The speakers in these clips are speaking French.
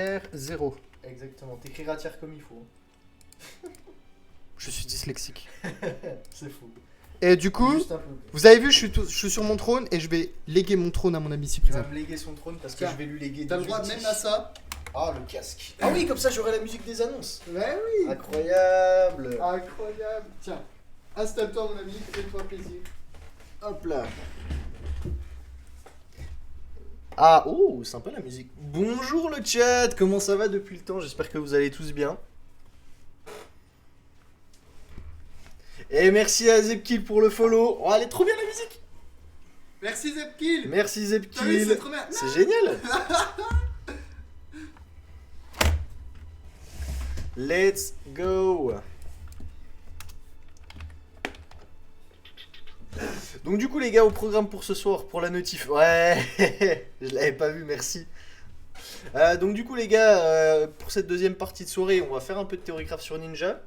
R0. Exactement, t'écriras tiers comme il faut. Je suis dyslexique. C'est fou. Et du coup, Juste un peu. vous avez vu, je suis sur mon trône et je vais léguer mon trône à mon ami si Il va présent. me léguer son trône parce que Tiens, je vais lui léguer T'as des le droit outils. même à ça. Ah, le casque. Ah oui, comme ça j'aurai la musique des annonces. Ouais, oui. Incroyable. Incroyable. Tiens, installe-toi, mon ami, fais-toi plaisir. Hop là. Ah, oh, sympa la musique. Bonjour le chat, comment ça va depuis le temps? J'espère que vous allez tous bien. Et merci à Zepkill pour le follow. Oh, elle est trop bien la musique. Merci Zepkill. Merci T'as vu, Zepkill. c'est trop bien. C'est génial. Let's go. Donc du coup les gars, au programme pour ce soir, pour la notif. Ouais, je l'avais pas vu, merci. Donc du coup les gars, pour cette deuxième partie de soirée, on va faire un peu de théorie-craft sur Ninja.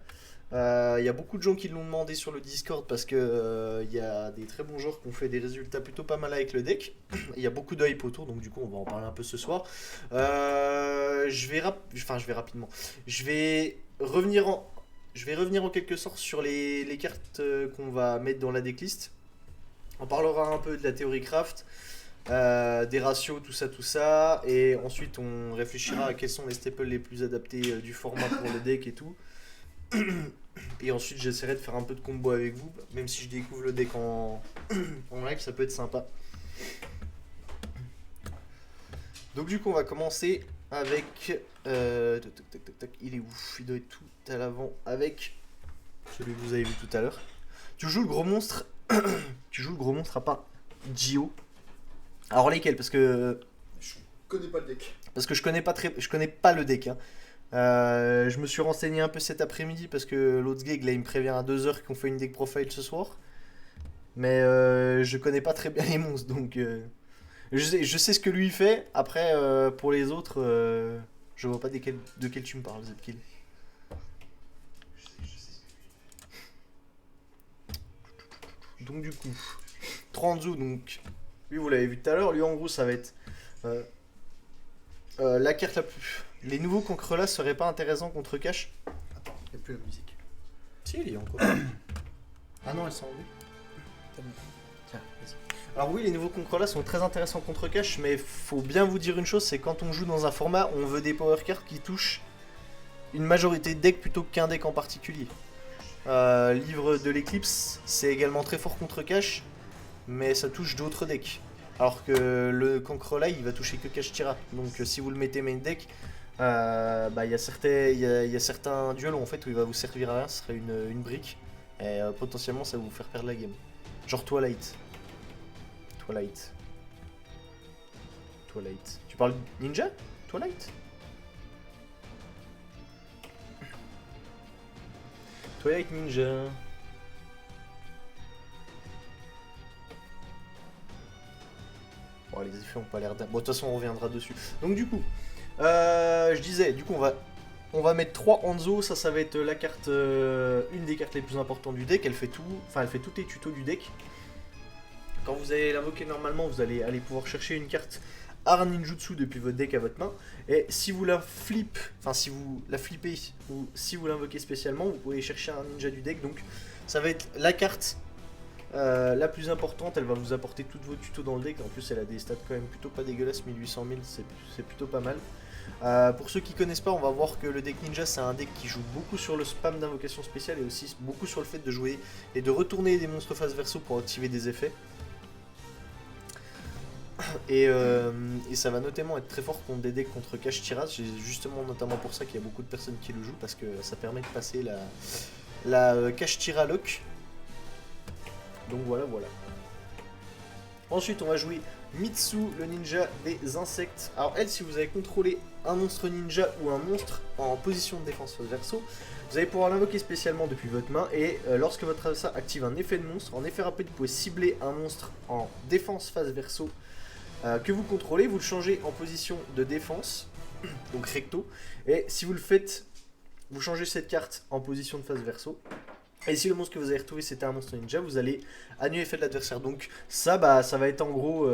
Il y a beaucoup de gens qui l'ont demandé sur le Discord parce que il y a des très bons joueurs qui ont fait des résultats plutôt pas mal avec le deck. Il y a beaucoup de hype autour, donc du coup on va en parler un peu ce soir. Je vais rapidement. Je vais revenir en quelque sorte sur les cartes qu'on va mettre dans la decklist. On parlera un peu de la théorie craft, des ratios, tout ça, et ensuite on réfléchira à quels sont les staples les plus adaptés du format pour le deck et tout. Et ensuite j'essaierai de faire un peu de combo avec vous, même si je découvre le deck en live, ça peut être sympa. Donc du coup on va commencer avec... il est ouf, il doit être tout à l'avant avec celui que vous avez vu tout à l'heure. Tu joues le gros monstre à part Gio. Alors lesquels? Parce que Je connais pas le deck. je connais pas le deck. Hein. Je me suis renseigné un peu cet après-midi parce que l'autre gig là il me prévient à 2h qu'on fait une deck profile ce soir. Mais je connais pas très bien les monstres donc je sais ce que lui fait. Après pour les autres je vois pas de quel tu me parles Zepkill. Donc du coup, Tranzu, donc lui vous l'avez vu tout à l'heure, lui en gros ça va être la carte la plus... Les nouveaux Cancrelas seraient pas intéressants contre Cash? Attends, y'a plus la musique. Si, il y a encore. Ah non, elles sont enlevées. Tiens, vas-y. Alors oui, les nouveaux Cancrelas sont très intéressants contre Cash, mais faut bien vous dire une chose, c'est quand on joue dans un format, on veut des power cards qui touchent une majorité de decks plutôt qu'un deck en particulier. Livre de l'éclipse, c'est également très fort contre Cash, mais ça touche d'autres decks. Alors que le Cancrela, il va toucher que Cash Tira. Donc si vous le mettez main deck, il y a certains duels en fait où il va vous servir à rien, ce serait une brique. Et potentiellement ça va vous faire perdre la game. Genre Twilight. Tu parles ninja? Twilight Ninja. Bon, les effets ont pas l'air d'un... Bon, de toute façon, on reviendra dessus. Donc, du coup, je disais, du coup, on va mettre 3 Hanzo. Ça va être la carte, une des cartes les plus importantes du deck. Elle fait tout, enfin, elle fait tous les tutos du deck. Quand vous allez l'invoquer normalement, vous allez aller pouvoir chercher une carte Art Ninjutsu depuis votre deck à votre main. Et si vous la si vous la flippez ou si vous l'invoquez spécialement, vous pouvez chercher un ninja du deck. Donc ça va être la carte la plus importante. Elle va vous apporter tous vos tutos dans le deck. En plus, elle a des stats quand même plutôt pas dégueulasses. 1800 000, c'est plutôt pas mal. Pour ceux qui connaissent pas, on va voir que le deck ninja c'est un deck qui joue beaucoup sur le spam d'invocation spéciale et aussi beaucoup sur le fait de jouer et de retourner des monstres face verso pour activer des effets. Et ça va notamment être très fort contre des decks contre Cash Tira. C'est justement notamment pour ça qu'il y a beaucoup de personnes qui le jouent, parce que ça permet de passer la Cash Tira lock. Donc voilà. Ensuite on va jouer Mitsu, le ninja des insectes. Alors elle, si vous avez contrôlé un monstre ninja ou un monstre en position de défense face verso, vous allez pouvoir l'invoquer spécialement depuis votre main, et lorsque votre adversaire active un effet de monstre, en effet rapide, vous pouvez cibler un monstre en défense face verso que vous contrôlez, vous le changez en position de défense, donc recto, et si vous le faites, vous changez cette carte en position de face verso, et si le monstre que vous avez retrouvé c'était un monstre ninja, vous allez annuler l'effet de l'adversaire. Donc ça, ça va être en gros,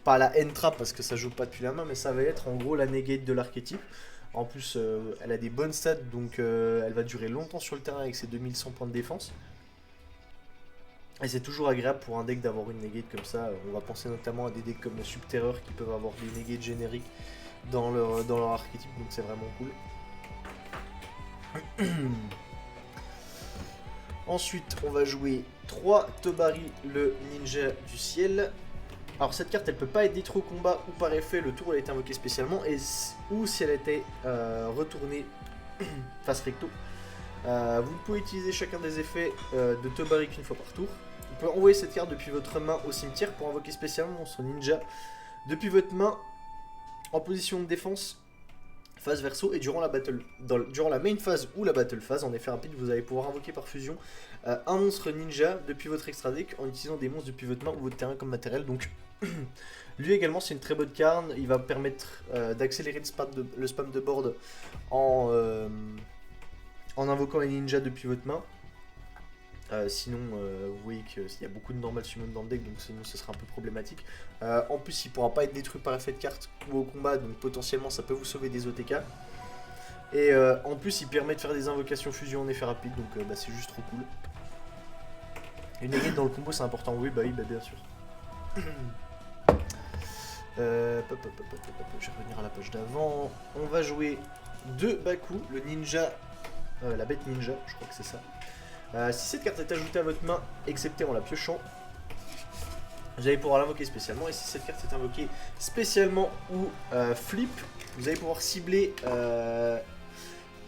pas la end trap parce que ça joue pas depuis la main, mais ça va être en gros la negate de l'archétype. En plus, elle a des bonnes stats, donc elle va durer longtemps sur le terrain avec ses 2100 points de défense. Et c'est toujours agréable pour un deck d'avoir une negate comme ça. On va penser notamment à des decks comme Subterror qui peuvent avoir des negates génériques dans leur archétype, donc c'est vraiment cool. Ensuite, on va jouer 3 Tobari, le ninja du ciel. Alors cette carte, elle peut pas être détruite au combat ou par effet le tour où elle a été invoquée spécialement, ou si elle a été retournée face recto. Vous pouvez utiliser chacun des effets de Tobari qu'une fois par tour. Vous pouvez envoyer cette carte depuis votre main au cimetière pour invoquer spécialement son ninja depuis votre main en position de défense phase verso, et durant la main phase ou la battle phase, en effet rapide, vous allez pouvoir invoquer par fusion un monstre ninja depuis votre extra deck en utilisant des monstres depuis votre main ou votre terrain comme matériel. Donc lui également c'est une très bonne carte, il va permettre d'accélérer le spam de board en invoquant les ninjas depuis votre main. Sinon, vous voyez qu'il y a beaucoup de normal summon dans le deck, donc sinon ce sera un peu problématique. En plus, il pourra pas être détruit par effet de carte ou au combat, donc potentiellement ça peut vous sauver des OTK. Et en plus, il permet de faire des invocations fusion en effet rapide, donc c'est juste trop cool. Une negate dans le combo, c'est important, oui, bah bien sûr. Je vais revenir à la page d'avant. On va jouer 2 Baku, le ninja, la bête ninja, je crois que c'est ça. Si cette carte est ajoutée à votre main, excepté en la piochant, vous allez pouvoir l'invoquer spécialement. Et si cette carte est invoquée spécialement ou flip, vous allez pouvoir cibler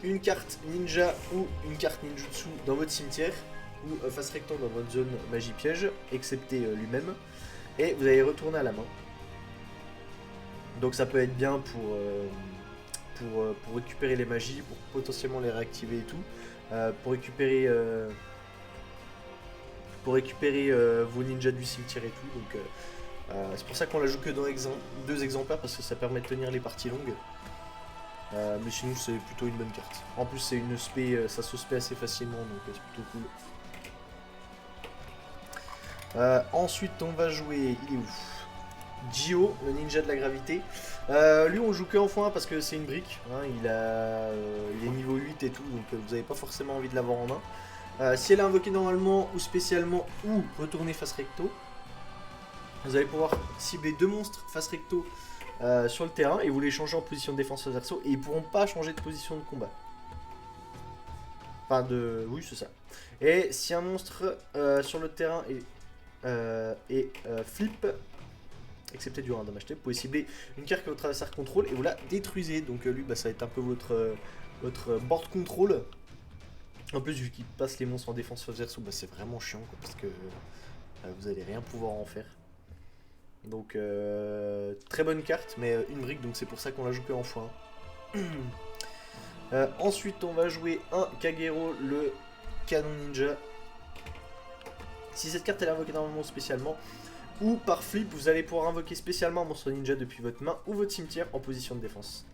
une carte ninja ou une carte ninjutsu dans votre cimetière ou face recto dans votre zone magie piège, excepté lui-même, et vous allez retourner à la main. Donc ça peut être bien pour récupérer les magies, pour potentiellement les réactiver et tout. Pour récupérer vos ninjas du cimetière et tout, donc c'est pour ça qu'on la joue que dans 2 exemplaires, parce que ça permet de tenir les parties longues, mais sinon c'est plutôt une bonne carte. En plus c'est une spé, ça se spé assez facilement, donc c'est plutôt cool. Ensuite on va jouer, il est où, Gio, le ninja de la gravité. Lui on joue que en x1 parce que c'est une brique, hein, il est niveau 8 et tout, donc vous n'avez pas forcément envie de l'avoir en main. Si elle est invoquée normalement ou spécialement ou retournée face recto, vous allez pouvoir cibler 2 monstres face recto sur le terrain et vous les changer en position de défense face verso, et ils pourront pas changer de position de combat. Enfin oui c'est ça. Et si un monstre sur le terrain est flip, excepté durant un damage tap, vous pouvez cibler une carte que votre adversaire contrôle et vous la détruisez. Donc lui ça va être un peu votre board control. En plus vu qu'il passe les monstres en défense face verso, c'est vraiment chiant quoi, parce que vous allez rien pouvoir en faire. Donc très bonne carte, mais une brique, donc c'est pour ça qu'on la joue que en x1. Ensuite on va jouer un Kagero, le canon ninja. Si cette carte elle est invoquée normalement spécialement ou par flip, vous allez pouvoir invoquer spécialement un monstre ninja depuis votre main ou votre cimetière en position de défense,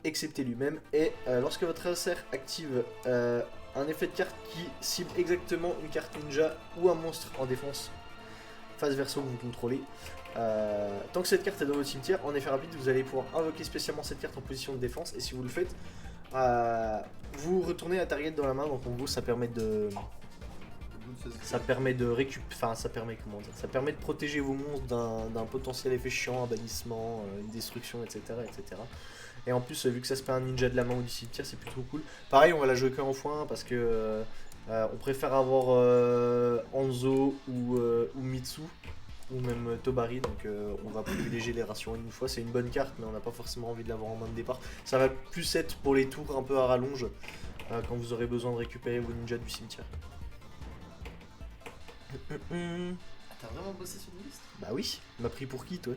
excepté lui-même. Et lorsque votre adversaire active un effet de carte qui cible exactement une carte ninja ou un monstre en défense face verso que vous contrôlez, tant que cette carte est dans votre cimetière, en effet rapide, vous allez pouvoir invoquer spécialement cette carte en position de défense, et si vous le faites, vous retournez la target dans la main. Donc en gros ça permet de protéger vos monstres d'un potentiel effet chiant, un bannissement, une destruction, etc., etc. Et en plus, vu que ça se fait un ninja de la main ou du cimetière, c'est plutôt cool. Pareil, on va la jouer que en x1 parce que on préfère avoir Hanzo ou Mitsu ou même Tobari, donc on va privilégier les rations une fois. C'est une bonne carte, mais on n'a pas forcément envie de l'avoir en main de départ. Ça va plus être pour les tours un peu à rallonge, quand vous aurez besoin de récupérer vos ninjas du cimetière. T'as vraiment bossé sur une liste? Bah oui, m'a pris pour qui toi?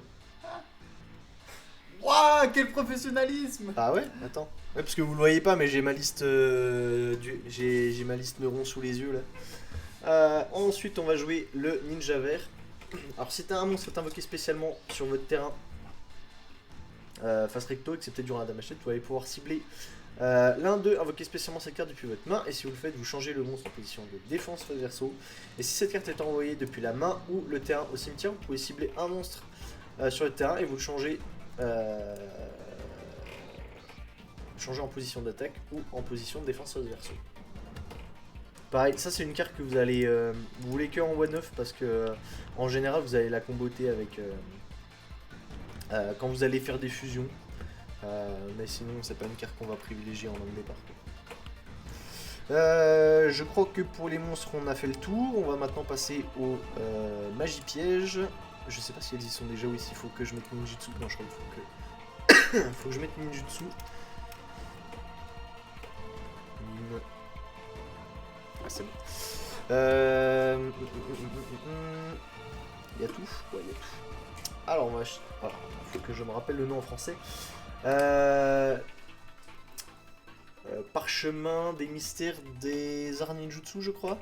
Waouh, quel professionnalisme! Ah ouais? Attends. Ouais, parce que vous le voyez pas, mais j'ai ma liste j'ai ma liste neuron sous les yeux là. Ensuite, on va jouer le ninja vert. Alors, si t'as un monstre invoqué spécialement sur votre terrain face recto, excepté durant la damage tête, vous allez pouvoir cibler l'un d'eux, invoquer spécialement cette carte depuis votre main, et si vous le faites, vous changez le monstre en position de défense face verso. Et si cette carte est envoyée depuis la main ou le terrain au cimetière, vous pouvez cibler un monstre sur le terrain et vous le changez changer en position d'attaque ou en position de défense verso. Pareil, ça c'est une carte que vous allez... vous voulez que en one-off parce que en général vous allez la comboter avec... quand vous allez faire des fusions. Mais sinon c'est pas une carte qu'on va privilégier en anglais par contre. Je crois que pour les monstres on a fait le tour. On va maintenant passer au magie piège. Je sais pas si elles y sont déjà ou s'il faut que je mette ninjutsu. Non, je crois qu'il faut que... faut que je mette ninjutsu. Ah, c'est bon. Il y a tout. Ouais, il y a tout. Alors, voilà, faut que je me rappelle le nom en français. Parchemin des mystères des arts ninjutsu, je crois.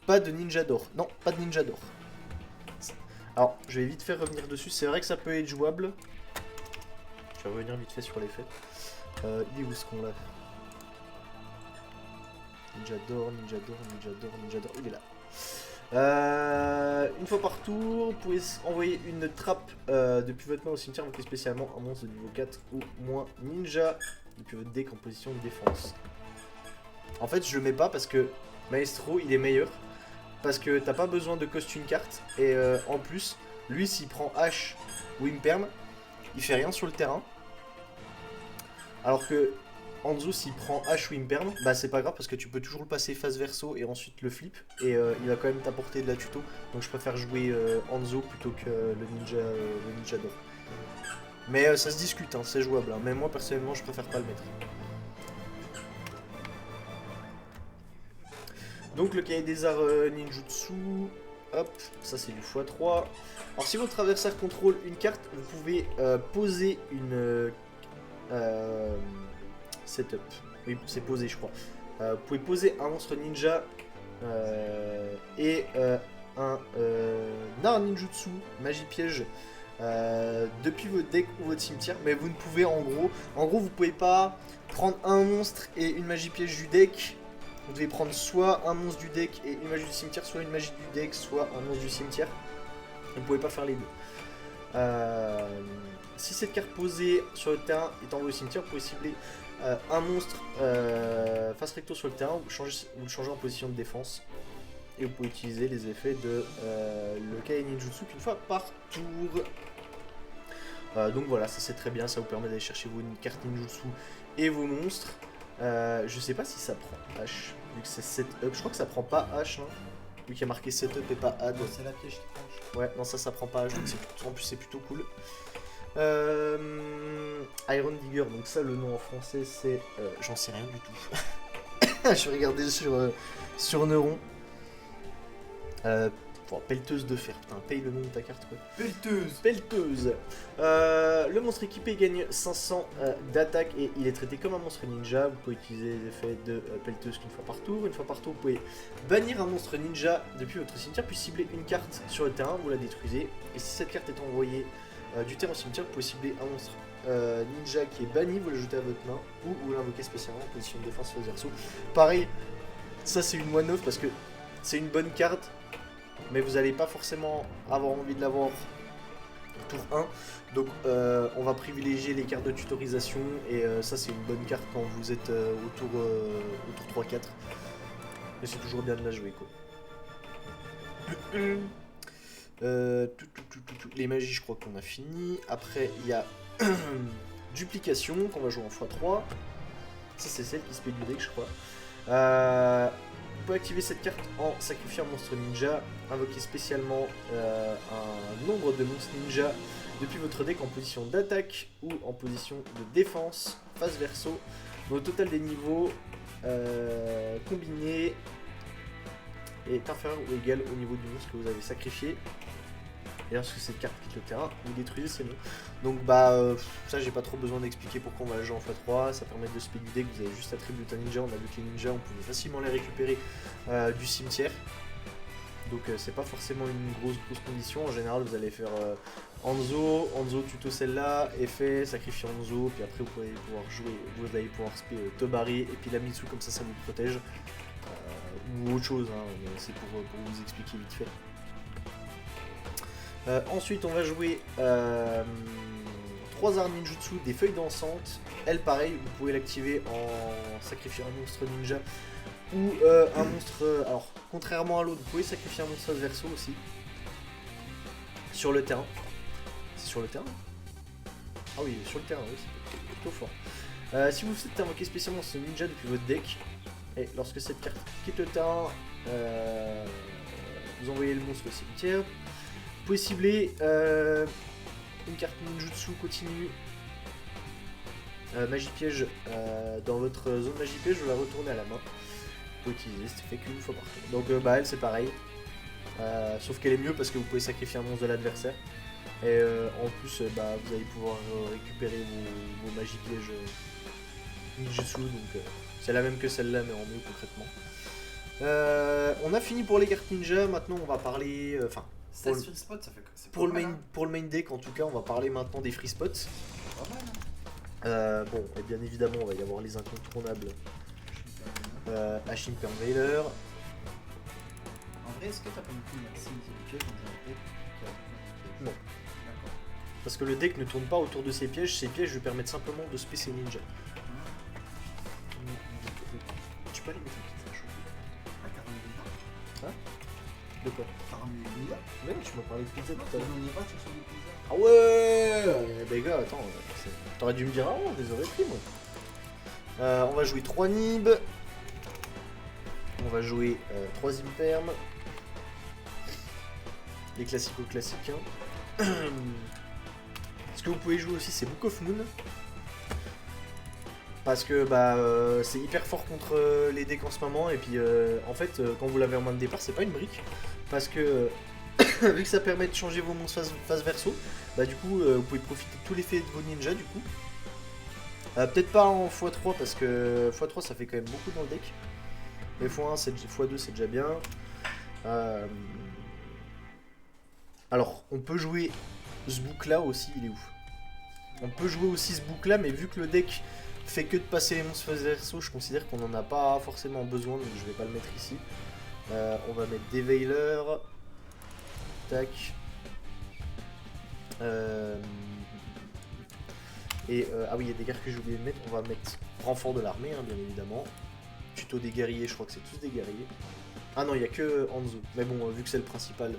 Pas de ninja d'or. Non, pas de ninja d'or. Alors, je vais vite faire revenir dessus. C'est vrai que ça peut être jouable. Je vais revenir vite fait sur les faits. Il est où ce qu'on l'a? Ninja d'or, ninja d'or, ninja d'or, ninja d'or. Il est là. Une fois par tour, vous pouvez envoyer une trappe depuis votre main au cimetière, invoquer spécialement un monstre de niveau 4 ou moins ninja depuis votre deck en position de défense. En fait, je le mets pas parce que Maestro il est meilleur. Parce que t'as pas besoin de cost une carte. Et en plus, lui s'il prend H ou Imperm, il fait rien sur le terrain. Alors que Hanzo s'il prend H ou Imperm, bah c'est pas grave parce que tu peux toujours le passer face verso et ensuite le flip. Et il va quand même t'apporter de la tuto. Donc je préfère jouer Hanzo plutôt que le ninja d'or. Mais ça se discute, hein, c'est jouable. Hein. Mais moi personnellement je préfère pas le mettre. Donc le cahier des arts ninjutsu, hop, ça c'est du x3. Alors si votre adversaire contrôle une carte, vous pouvez poser une setup. Oui, c'est posé je crois. Vous pouvez poser un monstre ninja et un art ninjutsu, magie piège, depuis votre deck ou votre cimetière. Mais vous ne pouvez en gros vous pouvez pas prendre un monstre et une magie piège du deck. Vous devez prendre soit un monstre du deck et une magie du cimetière, soit une magie du deck, soit un monstre du cimetière. Vous ne pouvez pas faire les deux. Si cette carte posée sur le terrain est envoyée au cimetière, vous pouvez cibler un monstre face recto sur le terrain, vous le changez en position de défense. Et vous pouvez utiliser les effets de le Kai Ninjutsu qu'une fois par tour. Donc voilà, ça c'est très bien, ça vous permet d'aller chercher vos cartes ninjutsu et vos monstres. Je sais pas si ça prend H, vu que c'est setup. Je crois que ça prend pas H, hein, vu qu'il y a marqué setup et pas add. C'est la piège qui prend. Ouais, non, ça prend pas H, donc en plus c'est plutôt cool. Iron Digger, donc ça le nom en français c'est. J'en sais rien du tout. Je vais regarder sur Neuron. Pelleteuse de fer, putain, paye le nom de ta carte quoi. Pelleteuse. Le monstre équipé gagne 500 d'attaque et il est traité comme un monstre ninja. Vous pouvez utiliser les effets de pelleteuse qu'une fois par tour. Une fois par tour, vous pouvez bannir un monstre ninja depuis votre cimetière, puis cibler une carte sur le terrain, vous la détruisez. Et si cette carte est envoyée du terrain au cimetière, vous pouvez cibler un monstre ninja qui est banni, vous l'ajoutez à votre main ou vous l'invoquez spécialement en position de défense face verso. Pareil, ça c'est une one-off parce que c'est une bonne carte. Mais vous n'allez pas forcément avoir envie de l'avoir tour 1. Donc on va privilégier les cartes de tutorisation. Et ça c'est une bonne carte quand vous êtes au tour 3-4. Mais c'est toujours bien de la jouer quoi. Les magies je crois qu'on a fini. Après il y a duplication qu'on va jouer en x3. Ça c'est celle qui se fait du deck je crois. Vous pouvez activer cette carte en sacrifiant un monstre ninja, invoquer spécialement un nombre de monstres ninja depuis votre deck en position d'attaque ou en position de défense, face verso. Donc, le total des niveaux combinés est inférieur ou égal au niveau du monstre que vous avez sacrifié. Et lorsque cette carte quitte le terrain, vous détruisez ces noms. Donc ça j'ai pas trop besoin d'expliquer pourquoi on va jouer en x3, ça permet de speed du deck, vous avez juste attribué un ninja, on a vu que les ninjas on pouvait facilement les récupérer du cimetière. Donc c'est pas forcément une grosse condition, en général vous allez faire Hanzo tuto celle-là, effet, sacrifier Hanzo, puis après vous allez pouvoir jouer, vous allez pouvoir spé Tobari et puis la Mitsu comme ça vous protège. Ou autre chose, hein, c'est pour vous expliquer vite fait. 3 arts ninjutsu, des feuilles dansantes. Elle, pareil, vous pouvez l'activer en sacrifiant un monstre ninja ou un monstre. Alors, contrairement à l'autre, vous pouvez sacrifier un monstre adverso aussi. Sur le terrain. C'est sur le terrain? Ah oui, sur le terrain, oui, c'est plutôt fort. Si vous faites invoquer spécialement ce ninja depuis votre deck, et lorsque cette carte quitte le terrain, vous envoyez le monstre au cimetière. Vous pouvez cibler une carte ninjutsu continue, magie piège dans votre zone magie piège, je vais la retourner à la main. Vous pouvez utiliser cet effet qu'une fois par tour. Donc bah elle c'est pareil, sauf qu'elle est mieux parce que vous pouvez sacrifier un monstre de l'adversaire. Et en plus bah, vous allez pouvoir récupérer vos magies pièges ninjutsu, donc c'est la même que celle-là mais en mieux concrètement. On a fini pour les cartes ninja, maintenant on va parler... Enfin, Ça free spot, ça fait quoi? pour le main deck en tout cas, on va parler maintenant des free spots. Pas mal, hein. Bon, et bien évidemment, on va y avoir les incontournables. Ashin Permveiler. En vrai, est-ce que t'as pas une merci des pièges dans un deck qui a Non. D'accord. Parce que le deck ne tourne pas autour de ses pièges lui permettent simplement de spécer ninja. Tu peux aller mettre un petit flash. Ah, carrément. Hein? De quoi? Carrément. Mais tu m'as parlé de pizza tout à l'heure. On ira chercher des pizzas. Ah ouais, les gars, attends, t'aurais dû me dire avant, je les aurais pris moi. On va jouer 3 Nib. On va jouer 3 Imperm. Les classiques. Hein. Ce que vous pouvez jouer aussi, c'est Book of Moon. Parce que bah, c'est hyper fort contre les decks en ce moment. Et puis en fait, quand vous l'avez en main de départ, c'est pas une brique. Parce que vu que ça permet de changer vos monstres face verso, bah du coup vous pouvez profiter de tout l'effet de vos ninjas du coup. Peut-être pas en x3 parce que x3 ça fait quand même beaucoup dans le deck. Et x2 c'est déjà bien. Alors on peut jouer ce book là aussi, il est ouf. On peut jouer aussi ce book là, mais vu que le deck fait que de passer les monstres face verso, je considère qu'on n'en a pas forcément besoin, donc je vais pas le mettre ici. On va mettre des Veilers. Tac. Ah oui, il y a des cartes que j'ai oublié de mettre. On va mettre renfort de l'armée, hein, bien évidemment. Tuto des guerriers, je crois que c'est tous des guerriers. Ah non, il n'y a que Hanzo. Mais bon, vu que c'est le principal,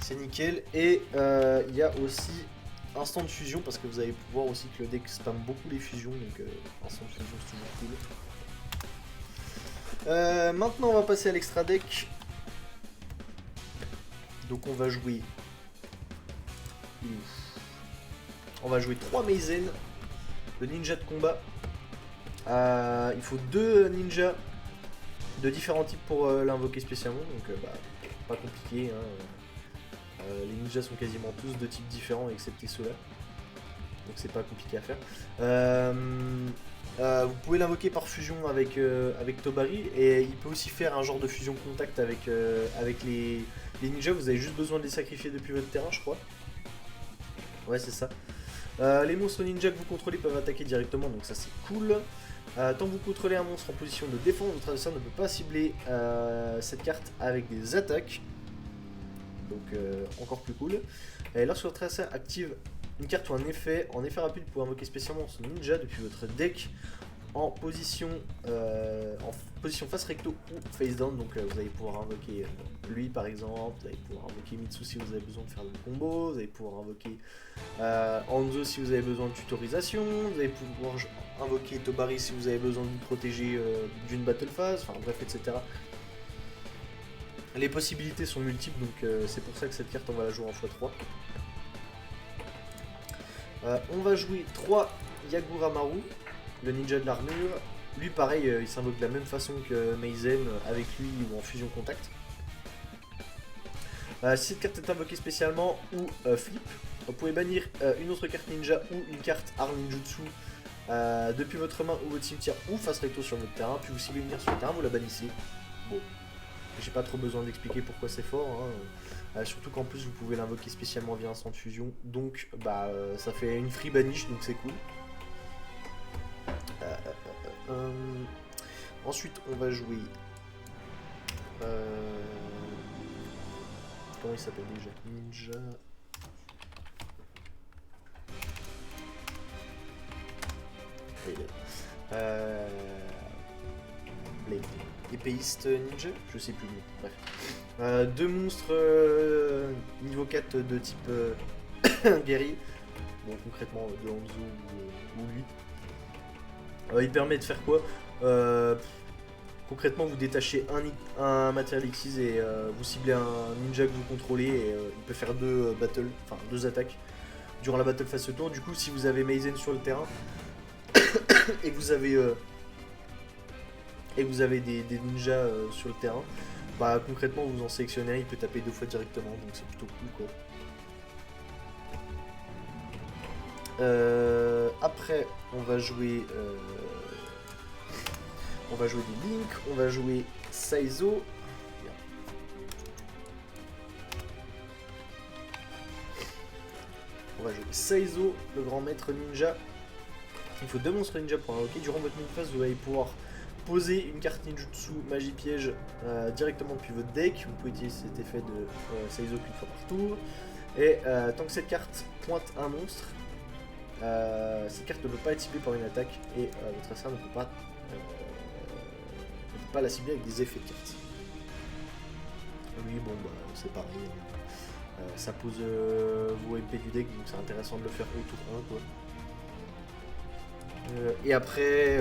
c'est nickel. Et il y a aussi instant de fusion, parce que vous allez pouvoir aussi que le deck spam beaucoup les fusions. Donc instant de fusion, c'est toujours cool. Maintenant, on va passer à l'extra deck. Donc on va jouer... On va jouer 3 Meizen, le ninja de combat. Il faut 2 ninjas de différents types pour l'invoquer spécialement, donc bah, pas compliqué. Hein. Les ninjas sont quasiment tous de types différents excepté ceux-là. Donc c'est pas compliqué à faire. Vous pouvez l'invoquer par fusion avec Tobari, et il peut aussi faire un genre de fusion contact avec les ninjas. Vous avez juste besoin de les sacrifier depuis votre terrain, je crois. Ouais, c'est ça. Les monstres ninja que vous contrôlez peuvent attaquer directement, donc ça c'est cool. Tant que vous contrôlez un monstre en position de défense, votre adversaire ne peut pas cibler cette carte avec des attaques. Donc encore plus cool. Et lorsque votre adversaire active une carte ou un effet, en effet rapide, vous pouvez invoquer spécialement son ninja depuis votre deck en position face recto ou face down. Donc vous allez pouvoir invoquer lui par exemple, vous allez pouvoir invoquer Mitsu si vous avez besoin de faire le combo, vous allez pouvoir invoquer Hanzo si vous avez besoin de tutorisation, vous allez pouvoir invoquer Tobari si vous avez besoin de vous protéger d'une battle phase, enfin bref, etc. Les possibilités sont multiples, donc c'est pour ça que cette carte on va la jouer en x3. On va jouer 3 Yaguramaru, le ninja de l'armure. Lui pareil, il s'invoque de la même façon que Meizen avec lui ou en fusion contact. Si cette carte est invoquée spécialement ou flip, vous pouvez bannir une autre carte ninja ou une carte art ninjutsu depuis votre main ou votre cimetière ou face recto sur votre terrain, puis vous ciblez une carte sur le terrain, vous la bannissez. Bon, j'ai pas trop besoin d'expliquer pourquoi c'est fort, hein. Surtout qu'en plus vous pouvez l'invoquer spécialement via instant de fusion, donc bah ça fait une free banish, donc c'est cool. Ensuite on va jouer comment il s'appelle déjà? Ninja. Les épéistes ninja, je sais plus le nom, bref. 2 monstres niveau 4 de type guerrier. Bon, concrètement, de Hanzo ou lui. Il permet de faire quoi? Concrètement, vous détachez un matériel X et vous ciblez un ninja que vous contrôlez et il peut faire 2 deux attaques durant la battle phase ce tour. Du coup, si vous avez Maizen sur le terrain et que vous avez des ninjas sur le terrain, bah concrètement vous en sélectionnez un, il peut taper 2 fois directement, donc c'est plutôt cool quoi. Après, on va jouer des Link, on va jouer Saizo. On va jouer Saizo, le grand maître ninja. Il faut 2 monstres ninja pour invoquer. Durant votre move phase, vous allez pouvoir poser une carte ninjutsu magie piège directement depuis votre deck. Vous pouvez utiliser cet effet de Saizo qu'une fois par tour. Et tant que cette carte pointe un monstre, cette carte ne peut pas être ciblée par une attaque et votre adversaire ne peut pas la cibler avec des effets de carte. Lui, bon, bah, c'est pareil. Ça pose vos MP du deck, donc c'est intéressant de le faire au tour 1, quoi. Et après,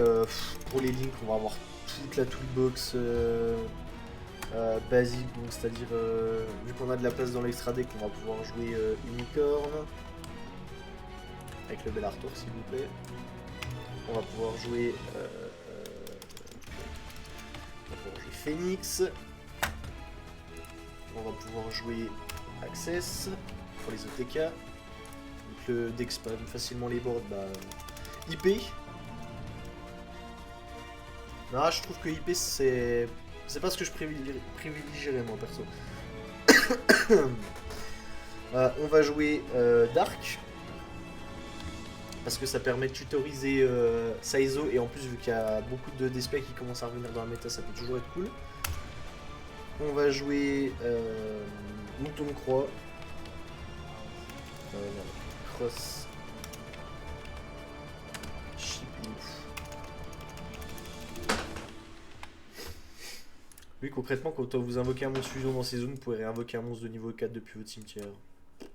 pour les links, on va avoir toute la toolbox basique, donc c'est-à-dire, vu qu'on a de la place dans l'extra deck, on va pouvoir jouer Unicorn. Avec le bel Arthur, s'il vous plaît. On va pouvoir jouer Phoenix. On va pouvoir jouer Access pour les OTK. Donc le deck spam facilement les boards, bah, IP. Non, je trouve que IP c'est pas ce que je privilégierais moi perso. On va jouer Dark. Parce que ça permet de tutoriser Saizo et en plus vu qu'il y a beaucoup de displays qui commencent à revenir dans la méta, ça peut toujours être cool. On va jouer Mouton Croix. Cross. Lui concrètement quand vous invoquez un monstre fusion dans ces zones, vous pouvez réinvoquer un monstre de niveau 4 depuis votre cimetière.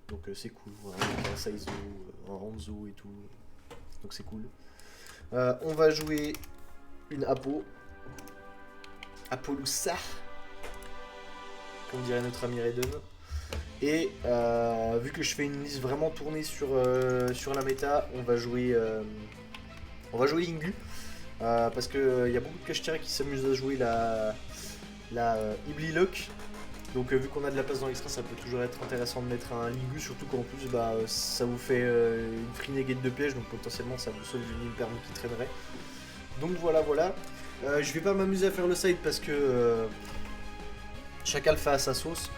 Donc c'est cool, voilà, un Saizo, un Hanzo et tout. Donc c'est cool. On va jouer une Apo. Apollousa. Comme dirait notre ami Raiden. Et vu que je fais une liste vraiment tournée sur la méta, on va jouer Ingu. Parce qu'il y a beaucoup de cache-tirés qui s'amusent à jouer la Ibli Lock. Donc vu qu'on a de la place dans l'extra, ça peut toujours être intéressant de mettre un Lingu, surtout qu'en plus bah, ça vous fait une free negate de piège, donc potentiellement ça vous sauve une permis qui traînerait. Donc voilà. Je vais pas m'amuser à faire le side parce que chacun le fait à sa sauce.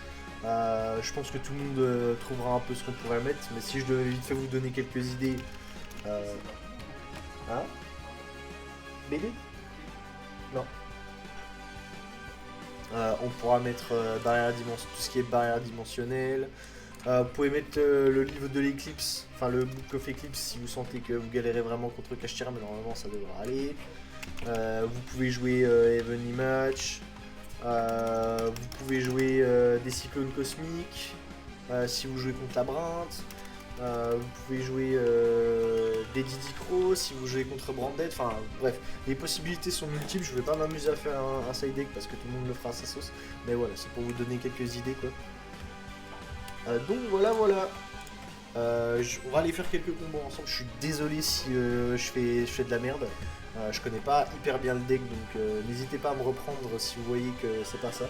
Je pense que tout le monde trouvera un peu ce qu'on pourrait mettre, mais si je devais vite fait vous donner quelques idées... Hein? BD? Non. On pourra mettre tout ce qui est barrière dimensionnelle. Vous pouvez mettre le livre de l'éclipse, enfin le Book of Eclipse si vous sentez que vous galérez vraiment contre Kashtira, mais normalement ça devrait aller. Vous pouvez jouer Heavenly Match. Vous pouvez jouer des cyclones cosmiques si vous jouez contre Labyrinthe. Vous pouvez jouer des Didicro si vous jouez contre Branded. Enfin bref, les possibilités sont multiples. Je vais pas m'amuser à faire un side deck parce que tout le monde le fera à sa sauce. Mais voilà, c'est pour vous donner quelques idées quoi. Donc voilà. On va aller faire quelques combos ensemble. Je suis désolé si je fais de la merde. Je connais pas hyper bien le deck, donc n'hésitez pas à me reprendre si vous voyez que c'est pas ça.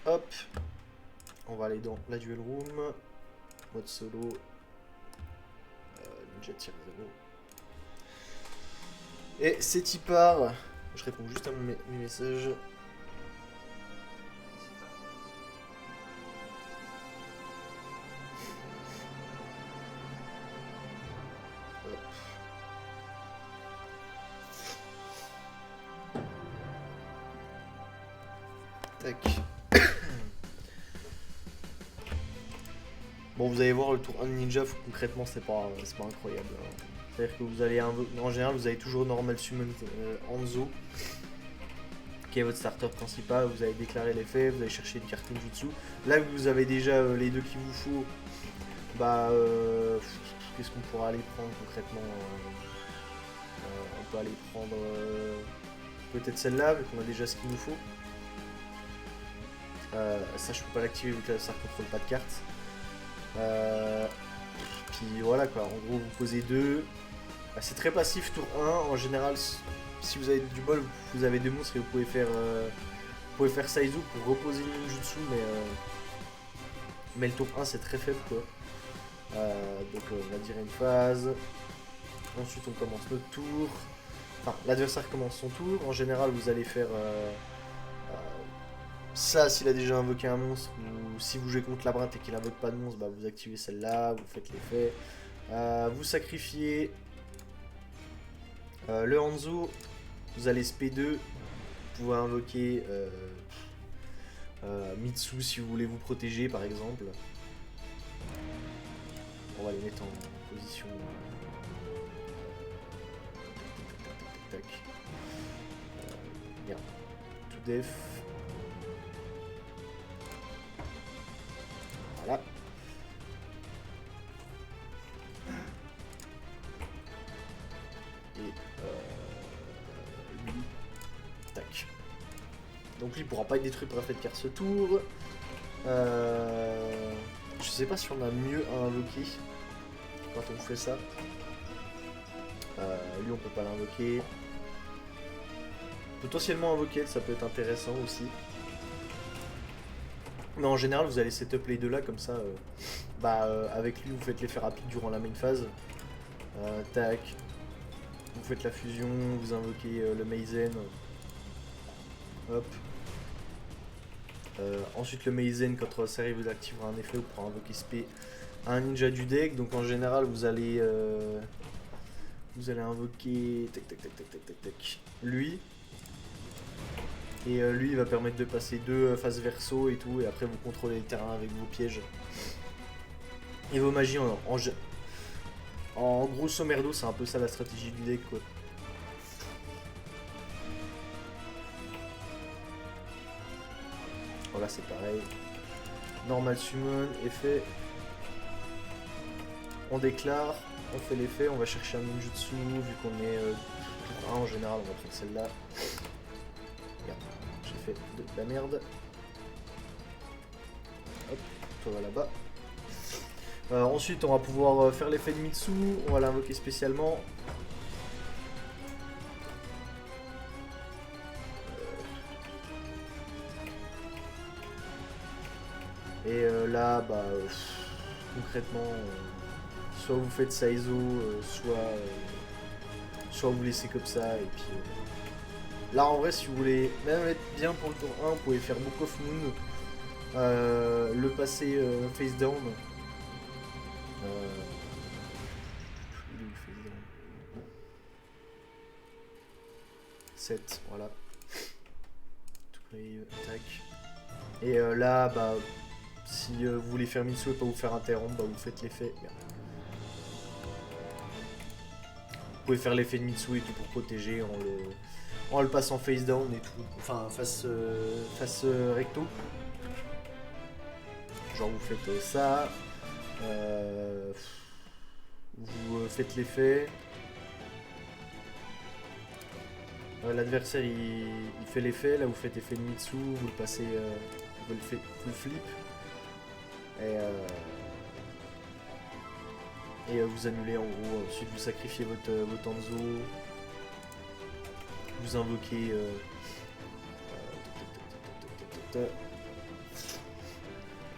Hop, on va aller dans la duel room, mode solo, Ninja Tier 0. Et c'est y part. Je réponds juste à mes messages. Tac. Bon, vous allez voir le tour 1 de ninja, concrètement c'est pas incroyable. C'est-à-dire que vous allez en général vous avez toujours normal summon Hanzo qui est votre starter principal, vous allez déclarer l'effet, vous allez chercher une carte ninjutsu. Là vous avez déjà les deux qu'il vous faut, bah qu'est-ce qu'on pourra aller prendre concrètement on peut aller prendre peut-être celle-là vu qu'on a déjà ce qu'il nous faut. Ça je peux pas l'activer vu que ça ne contrôle pas de carte. Puis voilà quoi, en gros vous posez 2. Bah, c'est très passif tour 1, en général si vous avez du bol vous avez 2 monstres et vous pouvez faire Saizu pour reposer une ninjutsu mais le tour 1 c'est très faible quoi. Donc on va dire une phase. Ensuite on commence notre tour. Enfin l'adversaire commence son tour. En général vous allez faire ça s'il a déjà invoqué un monstre, ou si vous jouez contre Labyrinthe et qu'il invoque pas de monstre, bah vous activez celle-là, vous faites l'effet. Vous sacrifiez le Hanzo, vous allez SP2, vous pouvez invoquer Mitsu si vous voulez vous protéger par exemple. On va les mettre en position. Tac. Bien. To def. Voilà. Et lui. Tac. Donc lui il pourra pas être détruit par effet de carte ce tour. Je sais pas si on a mieux à invoquer quand on fait ça. Lui on peut pas l'invoquer. Potentiellement invoquer, ça peut être intéressant aussi. Mais en général vous allez setup les deux là comme ça. Avec lui vous faites l'effet rapide durant la main phase. Tac. Vous faites la fusion, vous invoquez le Meizen. Hop. Ensuite le Meizen quand ça arrive vous activera un effet, vous pourrez invoquer SP un ninja du deck. Donc en général vous allez invoquer tac, lui. Et lui il va permettre de passer 2 phases verso et tout, et après vous contrôlez le terrain avec vos pièges. Et vos magies en grosso merdo c'est un peu ça la stratégie du deck quoi. Voilà c'est pareil. Normal summon, effet. On déclare, on fait l'effet, on va chercher un ninjutsu, vu qu'on est tour 1 en général on va prendre celle-là. Merde, j'ai fait de la merde. Hop, toi va là-bas. Ensuite on va pouvoir faire l'effet de Mitsu, on va l'invoquer spécialement. Et là concrètement soit vous faites Saizo, soit vous laissez comme ça et puis là en vrai si vous voulez même être bien pour le tour 1 vous pouvez faire Book of Moon, le passer face down. 7, voilà. Tac. Et là, si vous voulez faire Mitsu et pas vous faire interrompre, vous faites l'effet. Vous pouvez faire l'effet de Mitsu et tout pour protéger en le passant face down et tout. Enfin, face recto. Genre vous faites ça. Vous faites l'effet. L'adversaire il fait l'effet, là vous faites effet de Mitsu, vous le passez, vous le flip et vous annulez en gros. Ensuite vous sacrifiez votre Hanzo, vous invoquez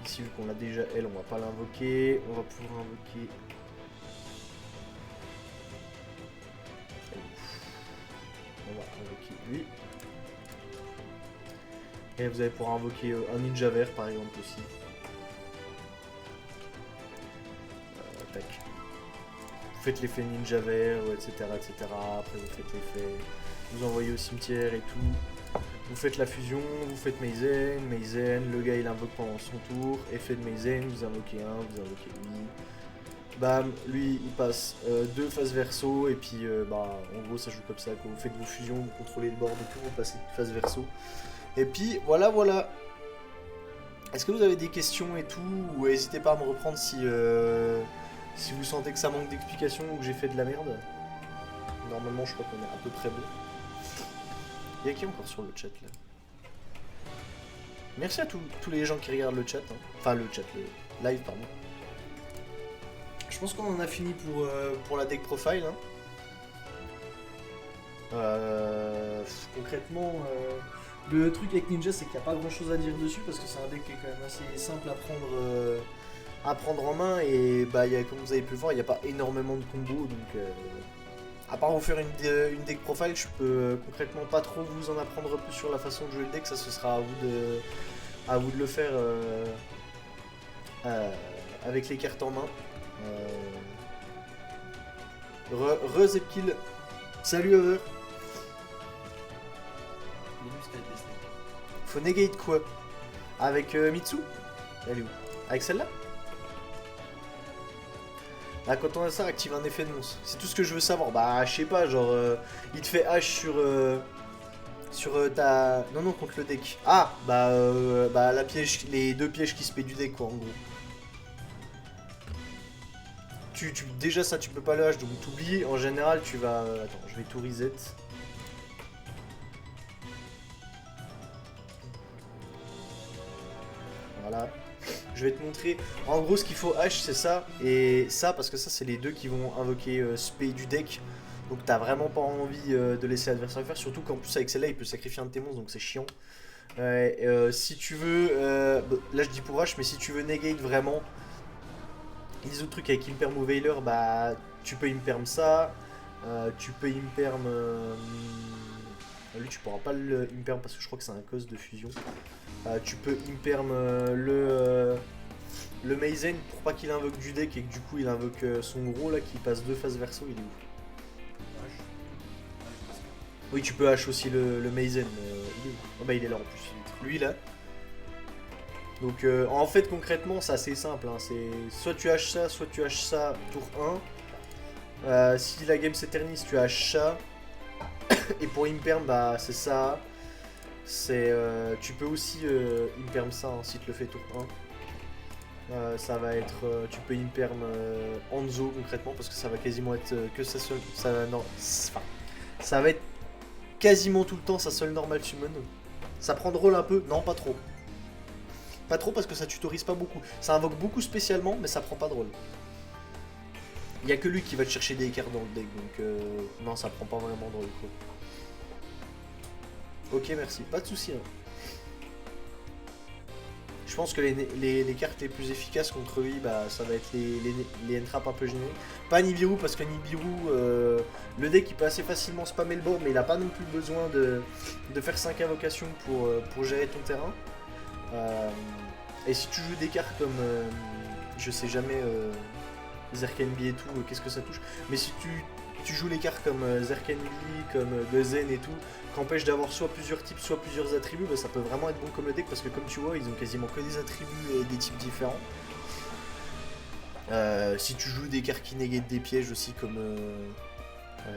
ici vu qu'on l'a déjà elle, on va pas l'invoquer, on va pouvoir invoquer. On va invoquer lui. Et vous allez pouvoir invoquer un ninja vert par exemple aussi. Tac. Vous faites l'effet ninja vert, etc., etc. Après vous faites l'effet. Vous envoyez au cimetière et tout. Vous faites la fusion, vous faites Meizen, le gars il invoque pendant son tour. Effet de Meizen, vous invoquez un, vous invoquez lui. Bam, lui il passe 2 phases verso et puis bah en gros ça joue comme ça quoi. Vous faites vos fusions, vous contrôlez le board et tout, vous passez de phase verso. Et puis voilà voilà. Est-ce que vous avez des questions et tout, ou n'hésitez pas à me reprendre si vous sentez que ça manque d'explications ou que j'ai fait de la merde. Normalement je crois qu'on est à peu près bon. Il y a qui encore sur le chat là? Merci à tous les gens qui regardent le chat, hein. Enfin le chat, le live pardon. Je pense qu'on en a fini pour la deck profile. Hein. Concrètement, le truc avec Ninja, c'est qu'il n'y a pas grand chose à dire dessus parce que c'est un deck qui est quand même assez simple à prendre en main. Et bah, comme vous avez pu le voir, il n'y a pas énormément de combos. Donc, à part vous faire une deck profile, je peux concrètement pas trop vous en apprendre plus sur la façon de jouer le deck. Ça, ce sera à vous de le faire avec les cartes en main. Zepkill. Salut Over. Faut negate quoi? Avec Mitsu? Elle est où? Avec celle-là? Là quand on a ça, active un effet de monstre. C'est tout ce que je veux savoir. Bah je sais pas, genre il te fait H sur ta... Non contre le deck. Ah bah la piège, les 2 pièges qui se paient du deck quoi en gros. Déjà ça tu peux pas le H donc t'oublies, en général tu vas... Attends, je vais tout reset. Voilà. Je vais te montrer. En gros ce qu'il faut H c'est ça et ça parce que ça c'est les deux qui vont invoquer spé du deck. Donc t'as vraiment pas envie de laisser l'adversaire faire, surtout qu'en plus avec celle-là il peut sacrifier un de tes monstres donc c'est chiant. Si tu veux... là je dis pour H mais si tu veux negate vraiment... Les autres trucs avec Imperm ou Veiler, bah tu peux Imperm ça, tu peux Imperm... lui tu pourras pas le Imperm parce que je crois que c'est un cause de fusion. Tu peux Imperm le Maizen pour pas qu'il invoque du deck et que du coup il invoque son gros là qui passe 2 phases verso, il est où? Oui tu peux H aussi le Maizen, il est où? Oh bah il est là en plus, lui là. Donc en fait concrètement c'est assez simple, hein. C'est soit tu haches ça, soit tu haches ça tour 1. Si la game s'éternise tu haches ça. Et pour Imperm bah c'est ça. C'est tu peux aussi Imperm ça hein, si tu le fais tour 1. Ça va être tu peux Imperm Hanzo concrètement parce que ça va quasiment être que ça seul. Ça va être quasiment tout le temps sa seule normal summon. Ça prend de rôle un peu, non pas trop. Pas trop parce que ça tutorise pas beaucoup. Ça invoque beaucoup spécialement, mais ça prend pas de rôle. Il y a que lui qui va te chercher des cartes dans le deck, donc non, ça prend pas vraiment de rôle. Quoi. Ok, merci. Pas de soucis. Hein. Je pense que les cartes les plus efficaces contre lui, bah, ça va être les entraps un peu générés. Pas Nibiru, parce que Nibiru, le deck il peut assez facilement spammer le board, mais il a pas non plus besoin de faire 5 invocations pour gérer ton terrain. Et si tu joues des cartes comme je sais jamais Zerkenbi et tout, qu'est-ce que ça touche, mais si tu joues les cartes comme Zerkenbi, comme Guzen et tout, qu'empêche d'avoir soit plusieurs types, soit plusieurs attributs, bah, ça peut vraiment être bon comme le deck parce que comme tu vois ils ont quasiment que des attributs et des types différents. Si tu joues des cartes qui négatent des pièges aussi comme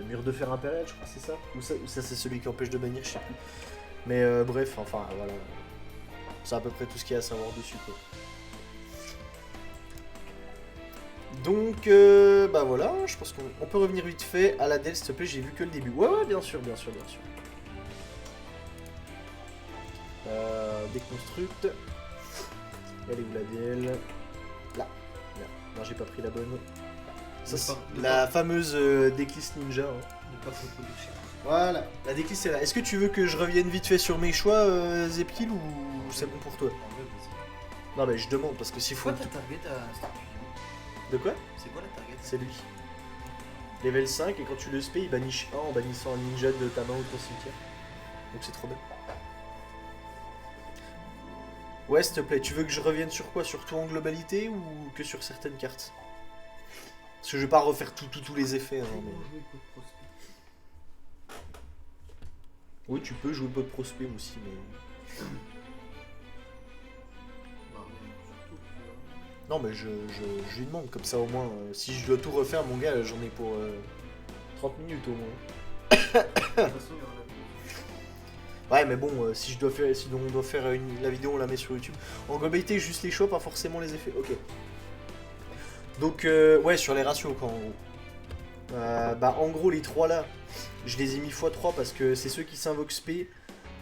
Mur de Fer Impérial, je crois que c'est ça, ou ça c'est celui qui empêche de bannir, je sais plus. Mais bref, enfin voilà. C'est à peu près tout ce qu'il y a à savoir dessus quoi. Donc bah voilà, je pense qu'on peut revenir vite fait à la DL s'il te plaît, j'ai vu que le début. Ouais bien sûr. Déconstruct. Elle est où la DL? Là. Non j'ai pas pris la bonne. Ça, la fameuse déclisse ninja. Hein. Voilà, la déclisse est là. Est-ce que tu veux que je revienne vite fait sur mes choix, Zepkill, ou c'est bon pour toi? Non mais je demande parce que s'il faut... C'est quoi ta target à... De quoi? C'est quoi la target? C'est lui. Level 5 et quand tu le spé, il banish 1 en bannissant un ninja de ta main ou de ton cimetière. Donc c'est trop bien. Ouais s'il te plaît, tu veux que je revienne sur quoi? Sur tout en globalité ou que sur certaines cartes? Parce que je vais pas refaire tous les effets. Hein, mais... Oui, tu peux jouer bot prospect aussi, mais... Non, mais je lui demande, comme ça au moins, si je dois tout refaire, mon gars, j'en ai pour 30 minutes au moins. De toute façon, il y aura la vidéo. Ouais, mais bon, si on doit faire la vidéo, on la met sur YouTube. En globalité, juste les choix, pas forcément les effets. Ok. Donc, ouais, sur les ratios, quoi, en gros. Bah, en gros, les 3 là, je les ai mis x3 parce que c'est ceux qui s'invoquent spé.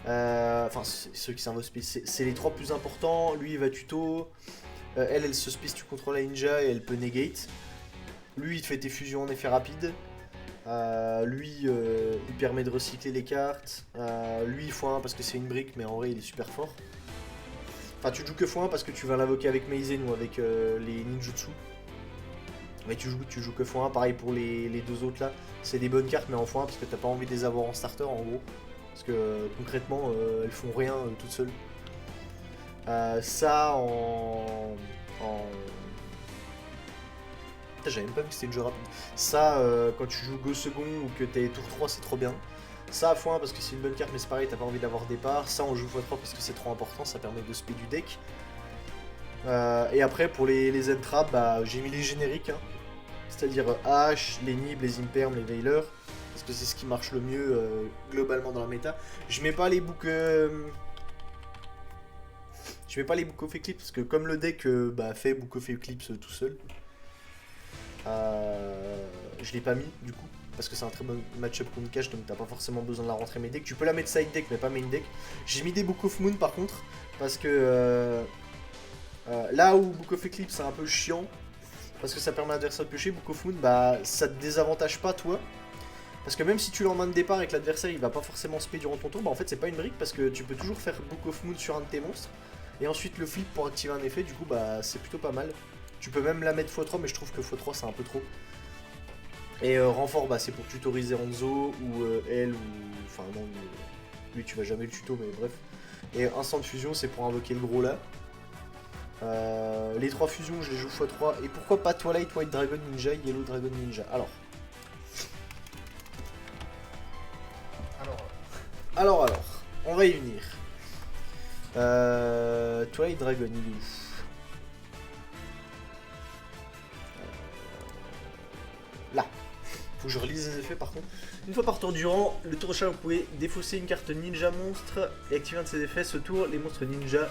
Enfin, ceux qui s'invoquent spé, c'est les 3 plus importants. Lui, il va tuto. Elle se spé si tu contrôles la ninja et elle peut negate. Lui, il te fait tes fusions en effet rapide. Lui, il permet de recycler les cartes. Lui, x1 parce que c'est une brique, mais en vrai, il est super fort. Enfin, tu joues que x1 parce que tu vas l'invoquer avec Meizen ou avec les ninjutsu. Mais tu joues que x1, pareil pour les 2 autres là. C'est des bonnes cartes, mais en x1 parce que t'as pas envie de les avoir en starter en gros. Parce que concrètement, elles font rien toutes seules. Ça Putain, j'avais même pas vu que c'était une jeu rapide. Ça, quand tu joues Go second ou que t'es tour 3, c'est trop bien. Ça à x1 parce que c'est une bonne carte, mais c'est pareil, t'as pas envie d'avoir départ. Ça, on joue x3 parce que c'est trop important, ça permet de spé du deck. Et après, pour les entraps, bah, j'ai mis les génériques. Hein. C'est-à-dire H, les Nib, les Imperm, les Veilers. Parce que c'est ce qui marche le mieux globalement dans la méta. Je mets pas les Book... Je mets pas les Book of Eclipse parce que comme le deck fait Book of Eclipse tout seul, je l'ai pas mis du coup. Parce que c'est un très bon match-up contre cash, donc t'as pas forcément besoin de la rentrer mes decks. Tu peux la mettre side deck mais pas main deck. J'ai mis des Book of Moon par contre, parce que là où Book of Eclipse c'est un peu chiant, parce que ça permet à l'adversaire de piocher, Book of Moon, bah ça te désavantage pas toi. Parce que même si tu l'emmènes de départ et que l'adversaire il va pas forcément spé durant ton tour, bah en fait c'est pas une brique parce que tu peux toujours faire Book of Moon sur un de tes monstres. Et ensuite le flip pour activer un effet, du coup bah c'est plutôt pas mal. Tu peux même la mettre x3 mais je trouve que x3 c'est un peu trop. Et renfort bah c'est pour tutoriser Hanzo ou elle ou... Enfin non, lui tu vas jamais le tuto mais bref. Et instant de fusion c'est pour invoquer le gros là. Les 3 fusions je les joue x3 et pourquoi pas Twilight, White Dragon Ninja, Yellow Dragon Ninja. Alors, on va y venir. Twilight Dragon, il est où? Là. Faut que je relise les effets par contre. Une fois par tour durant le tour prochain, vous pouvez défausser une carte ninja monstre et activer un de ses effets. Ce tour, les monstres ninja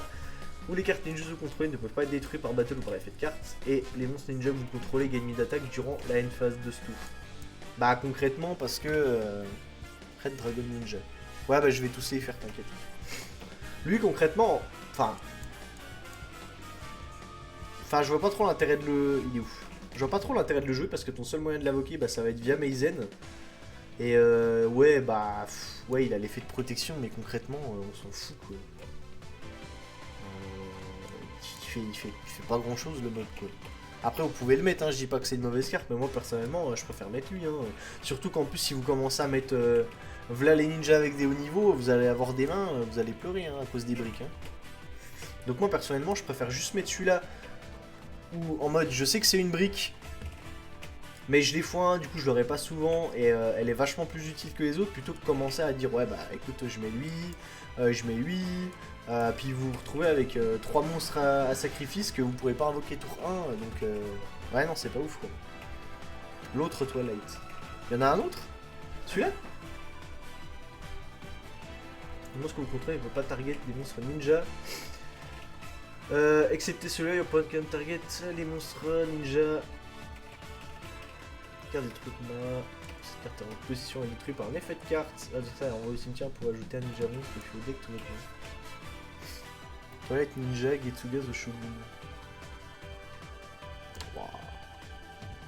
ou les cartes ninja que vous contrôlez ne peuvent pas être détruits par battle ou par effet de carte. Et les monstres ninja que vous contrôlez gagnent 1000 d'attaque durant la end phase de ce tour. Bah concrètement parce que... Red Dragon Ninja. Ouais bah je vais tous les faire, t'inquiète. Lui concrètement, enfin je vois pas trop l'intérêt de le... Il est ouf. Je vois pas trop l'intérêt de le jouer parce que ton seul moyen de l'invoquer bah ça va être via Meizen. Et ouais bah ouais il a l'effet de protection mais concrètement on s'en fout quoi. Il fait pas grand chose le mode quoi. Après vous pouvez le mettre, hein, je dis pas que c'est une mauvaise carte, mais moi personnellement je préfère mettre lui. Hein. Surtout qu'en plus si vous commencez à mettre v'là les ninjas avec des hauts niveaux, vous allez avoir des mains, vous allez pleurer hein, à cause des briques. Hein. Donc moi personnellement je préfère juste mettre celui-là, ou en mode je sais que c'est une brique, mais je l'ai x1, du coup je l'aurai pas souvent, et elle est vachement plus utile que les autres, plutôt que commencer à dire ouais bah écoute je mets lui, je mets lui... puis vous vous retrouvez avec 3 monstres à sacrifice que vous pourrez pas invoquer tour 1, donc ouais non c'est pas ouf quoi. L'autre Twilight. Il y en a un autre? Celui-là? Le monstre que vous contrôlez ne peut pas target les monstres ninja. Excepté celui-là, il n'y a pas de target les monstres ninja. Carte des trucs là. Cette carte est en position est détruite par un effet de carte. Ça est envoyé au cimetière pour ajouter un ninja monstre et puis au deck tout le monde. Twilight Ninja, Getsuga The Shogun. Wow.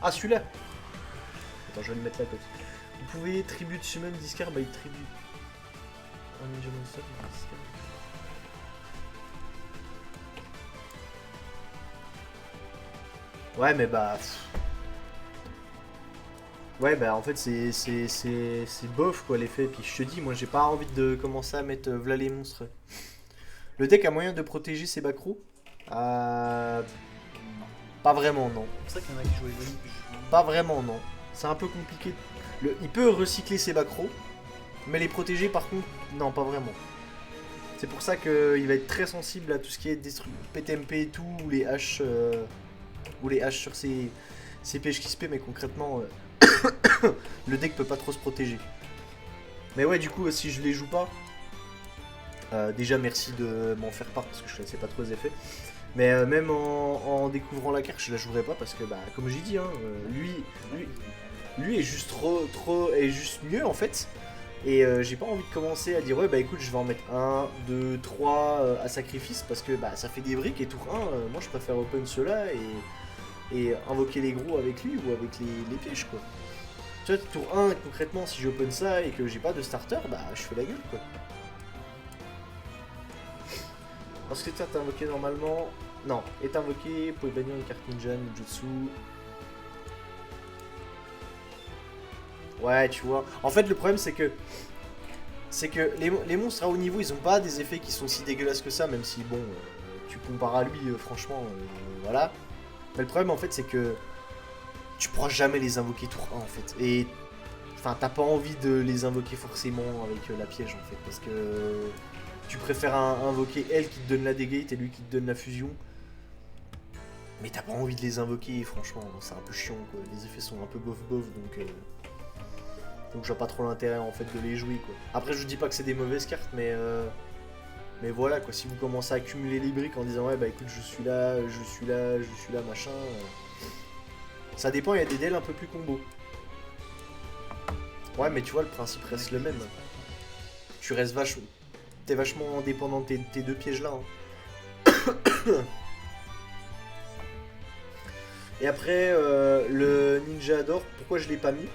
Ah, celui-là! Attends, je vais le mettre là côté. Vous pouvez tribute summon discard by tribute. Un ninja monster, discard. Ouais, mais bah. Ouais, bah en fait, c'est bof quoi l'effet. Puis je te dis, moi j'ai pas envie de commencer à mettre v'là les monstres. Le deck a moyen de protéger ses backrows? Pas vraiment, non. C'est pour ça qu'il y en a qui jouent Evonie. Pas vraiment, non. C'est un peu compliqué. Il peut recycler ses backrows, mais les protéger par contre, non, pas vraiment. C'est pour ça qu'il va être très sensible à tout ce qui est PTMP et tout, ou les haches Ou les haches sur ces pièges qui se paient, mais concrètement, le deck peut pas trop se protéger. Mais ouais, du coup, si je les joue pas, déjà merci de m'en faire part parce que je connaissais pas trop les effets. Mais même en découvrant la carte, je la jouerai pas parce que, bah, comme j'ai dit, hein, lui est juste est juste mieux en fait. Et j'ai pas envie de commencer à dire ouais bah écoute je vais en mettre 1, 2, 3 à sacrifice parce que bah ça fait des briques et tour 1 moi je préfère open cela et invoquer les gros avec lui ou avec les pièges quoi. Tu vois tour 1 concrètement si j'open ça et que j'ai pas de starter bah je fais la gueule quoi. Parce que t'as invoqué normalement. Non, est invoqué, vous pouvez bannir une carte ninja, ninjutsu. Ouais, tu vois. En fait, le problème, c'est que les monstres à haut niveau, ils ont pas des effets qui sont si dégueulasses que ça, même si, bon, tu compares à lui, franchement, voilà. Mais le problème, en fait, c'est que tu pourras jamais les invoquer tour 1, en fait. Et, enfin, t'as pas envie de les invoquer forcément avec la piège, en fait, parce que tu préfères invoquer elle qui te donne la dégate et lui qui te donne la fusion. Mais t'as pas envie de les invoquer, franchement, c'est un peu chiant, quoi. Les effets sont un peu bof-bof, donc je vois pas trop l'intérêt en fait de les jouer quoi. Après je vous dis pas que c'est des mauvaises cartes mais voilà quoi, si vous commencez à accumuler les briques en disant ouais bah écoute je suis là, machin. Ça dépend, il y a des DL un peu plus combo. Ouais mais tu vois le principe reste le même. Tu restes vachement. T'es vachement dépendant de tes deux pièges là. Hein. Et après le Ninja d'or, pourquoi je l'ai pas mis?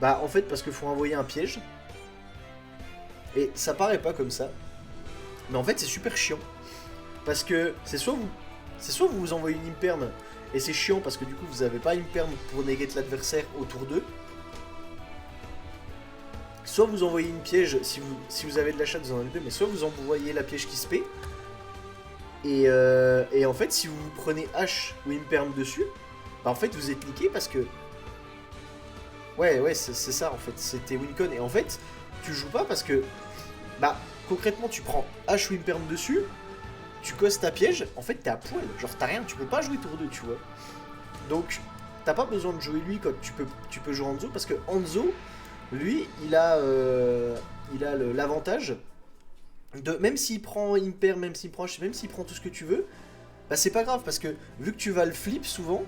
Bah en fait parce qu'il faut envoyer un piège. Et ça paraît pas comme ça. Mais en fait c'est super chiant. Parce que c'est soit vous envoyez une imperm et c'est chiant parce que du coup vous avez pas imperm pour negate l'adversaire au tour 2. Soit vous envoyez une piège si vous avez de la chatte vous en avez deux, mais soit vous envoyez la piège qui se paie. Et en fait si vous prenez H ou imperm dessus, bah en fait vous êtes niqué parce que Ouais, c'est ça en fait, c'était Wincon. Et en fait, tu joues pas parce que, bah, concrètement, tu prends H ou Imperm dessus, tu causes ta piège, en fait, t'es à poil. Genre, t'as rien, tu peux pas jouer tour 2, tu vois. Donc, t'as pas besoin de jouer lui quand tu peux jouer Hanzo, parce que Hanzo, lui, il a l'avantage de, même s'il prend Imperm, même s'il prend tout ce que tu veux, bah, c'est pas grave, parce que vu que tu vas le flip souvent,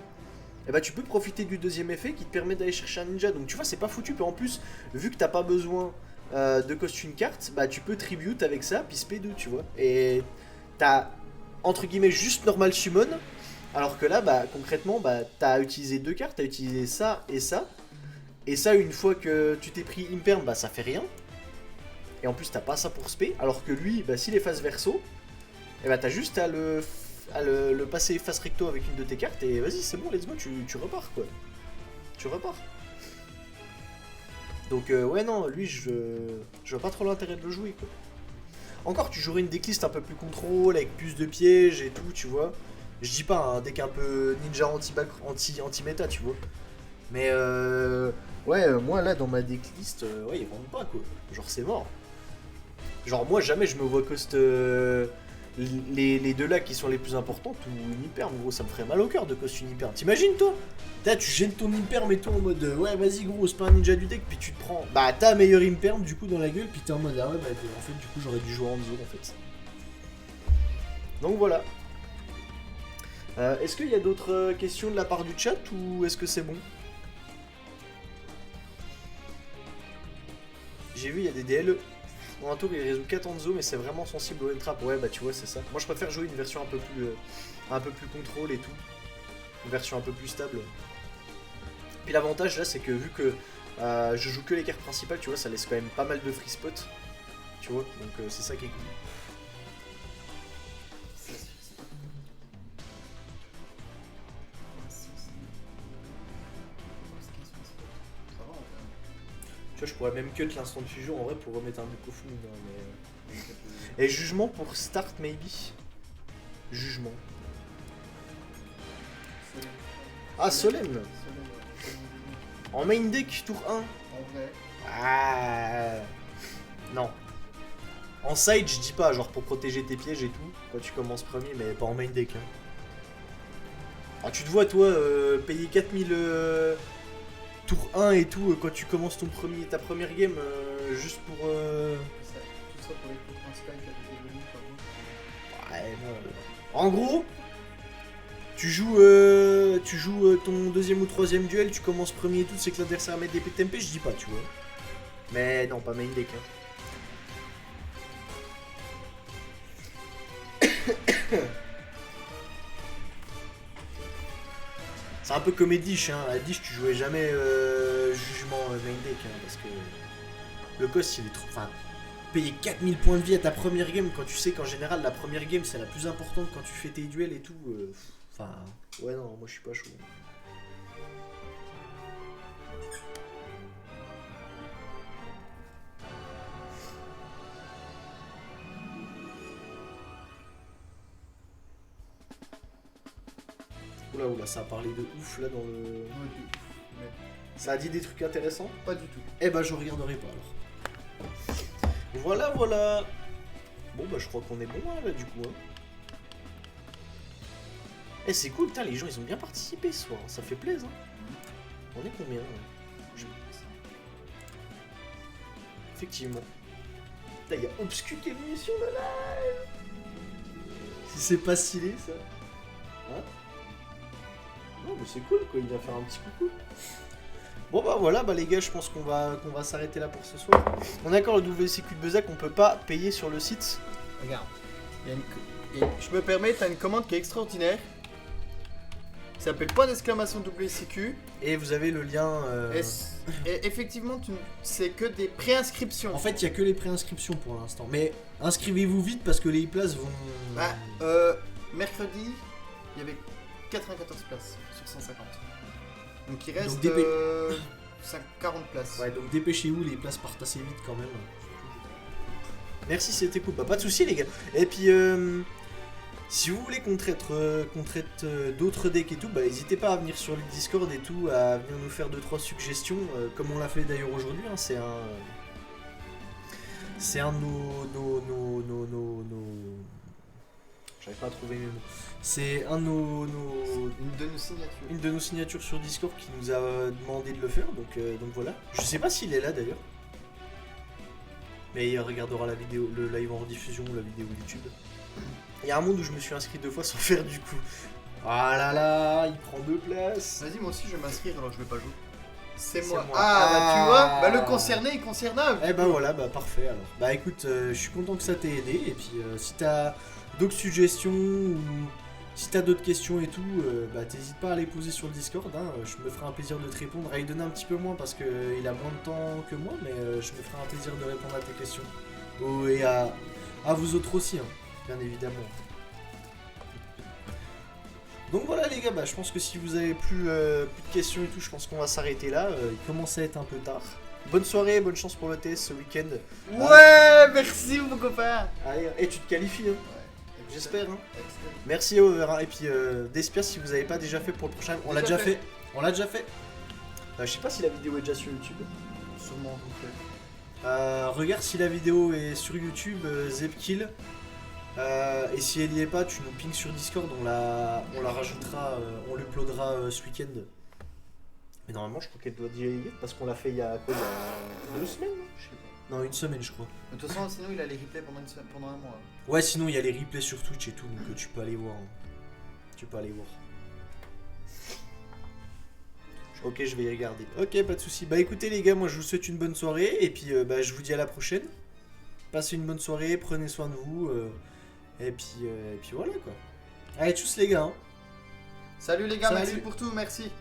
et bah tu peux profiter du deuxième effet qui te permet d'aller chercher un ninja. Donc tu vois c'est pas foutu. Puis en plus vu que t'as pas besoin de coster une carte, bah tu peux tribute avec ça puis SP2 tu vois. Et t'as entre guillemets juste normal summon. Alors que là bah concrètement bah t'as utilisé deux cartes, t'as utilisé ça et ça. Et ça une fois que tu t'es pris Imperm bah ça fait rien. Et en plus t'as pas ça pour spé. Alors que lui bah s'il est face verso, et bah t'as juste à le passer face recto avec une de tes cartes et vas-y c'est bon let's go tu repars quoi. Tu repars. Donc ouais non lui je vois pas trop l'intérêt de le jouer quoi. Encore tu jouerais une decklist un peu plus contrôle avec plus de pièges et tout tu vois. Je dis pas un deck un peu ninja anti-méta tu vois. Mais ouais moi là dans ma decklist ouais ils vendent pas quoi. Genre c'est mort. Genre moi jamais je me vois cost les deux là qui sont les plus importantes ou une hyper, gros, ça me ferait mal au cœur de cost une hyper. T'imagines toi? Là tu gênes ton imperm et toi en mode ouais vas-y gros c'est pas un ninja du deck puis tu te prends bah t'as un meilleur imperm du coup dans la gueule puis t'es en mode ah ouais bah en fait du coup j'aurais dû jouer en zone en fait. Donc voilà. Est-ce qu'il y a d'autres questions de la part du chat ou est-ce que c'est bon? J'ai vu il y a des DLE. En un tour il résout 4 Hanzo mais c'est vraiment sensible au N-Trap. Ouais bah tu vois c'est ça. Moi je préfère jouer une version un peu plus contrôle et tout. Une version un peu plus stable. Puis l'avantage là c'est que vu que je joue que les cartes principales tu vois ça laisse quand même pas mal de free spot. Tu vois donc c'est ça qui est cool. Tu vois, je pourrais même cut l'instant de fusion en vrai pour remettre un Buko Fumi, mais... Et jugement pour start maybe. Jugement. Ah Solène. En main deck tour 1. En vrai. Ah non. En side je dis pas, genre pour protéger tes pièges et tout, quand tu commences premier, mais pas en main deck. Hein. Ah, tu te vois, toi, payer 4000 tour 1 et tout quand tu commences ta première game juste pour. Tout ça pour les coups principales qui a été venus par moi. Ouais, non. En gros, tu joues ton deuxième ou troisième duel, tu commences premier et tout, c'est que l'adversaire met des PTMP, je dis pas, tu vois. Mais non, pas main deck. Hein. C'est un peu comme Edish, hein. À Edish, tu jouais jamais jugement main deck, hein, parce que le cost il est trop. Enfin, payer 4000 points de vie à ta première game quand tu sais qu'en général la première game c'est la plus importante quand tu fais tes duels et tout. Enfin, ouais, non, moi je suis pas chaud. Oula, ça a parlé de ouf là dans le. Ouais, du coup, mais Ça a dit des trucs intéressants? pas du tout. Eh ben je regarderai pas alors. Voilà. Bon bah je crois qu'on est bon hein, là du coup. Hein. Eh c'est cool, putain les gens ils ont bien participé ce soir, ça fait plaisir. Hein. On est combien là? Effectivement. Putain y'a Obscu qui est venu sur le live. Si c'est pas stylé ça. Hein? Non mais c'est cool quoi, il va faire un petit coucou. Bon bah voilà, bah les gars, je pense qu'on va s'arrêter là pour ce soir. On est d'accord, le WCQ de Bezac, on peut pas payer sur le site. Regarde, je me permets, t'as une commande qui est extraordinaire. Ça s'appelle point d'exclamation WCQ. Et vous avez le lien. Et effectivement, c'est que des préinscriptions. En fait, il y a que les préinscriptions pour l'instant. Mais inscrivez-vous vite parce que les places vont. Bah, mercredi, il y avait 94 places sur 150. Donc il reste 40 places. Ouais, donc dépêchez-vous, les places partent assez vite quand même. Merci, c'était cool. Bah, pas de soucis les gars. Et puis, si vous voulez qu'on traite d'autres decks et tout, bah n'hésitez pas à venir sur le Discord et tout, à venir nous faire 2-3 suggestions, comme on l'a fait d'ailleurs aujourd'hui. Hein, c'est un de nos. J'arrive pas à trouver mes mots. C'est un de une de nos signatures sur Discord qui nous a demandé de le faire, donc voilà. Je sais pas s'il est là d'ailleurs. Mais il regardera la vidéo, le live en rediffusion ou la vidéo YouTube. Il y a un monde où je me suis inscrit 2 fois sans faire du coup. Ah là là, il prend 2 places. Vas-y, moi aussi je vais m'inscrire alors je vais pas jouer. C'est C'est moi. moi. Bah tu vois, bah le concerné est concernable. Eh bah voilà, bah parfait alors. Bah écoute, je suis content que ça t'ait aidé. Et puis si t'as d'autres suggestions ou si t'as d'autres questions et tout, bah t'hésites pas à les poser sur le Discord. Hein. Je me ferai un plaisir de te répondre. À y donner un petit peu moins parce qu'il a moins de temps que moi, mais je me ferai un plaisir de répondre à tes questions. Oh, et à vous autres aussi, hein, bien évidemment. Donc voilà les gars, bah, je pense que si vous avez plus de questions et tout, je pense qu'on va s'arrêter là. Il commence à être un peu tard. Bonne soirée, bonne chance pour le TS ce week-end. Ouais, merci mon copain. Allez, et tu te qualifies, hein. Ouais, J'espère. Hein. excellent. Merci Over. Et puis Despia, si vous n'avez pas déjà fait pour le prochain, on l'a déjà fait. On l'a déjà fait. Je sais pas si la vidéo est déjà sur YouTube. Sûrement donc. Regarde si la vidéo est sur YouTube, Zepkill. Et si elle y est pas, tu nous pings sur Discord, on la rajoutera, on l'uploadera ce week-end. Mais normalement, je crois qu'elle doit déjà y être parce qu'on l'a fait il y a quoi, il y a 2 semaines, non? Je sais pas. Non, 1 semaine, je crois. De toute façon, sinon il a les replays pendant un mois. Ouais, sinon il y a les replays sur Twitch et tout, donc tu peux aller voir. Hein. Tu peux aller voir. Ok, je vais y regarder. Ok, pas de soucis. Bah écoutez les gars, moi je vous souhaite une bonne soirée et puis bah, je vous dis à la prochaine. Passez une bonne soirée, prenez soin de vous et puis voilà quoi. Allez, tchuss les gars. Hein. Salut les gars, Salut. merci pour tout, merci.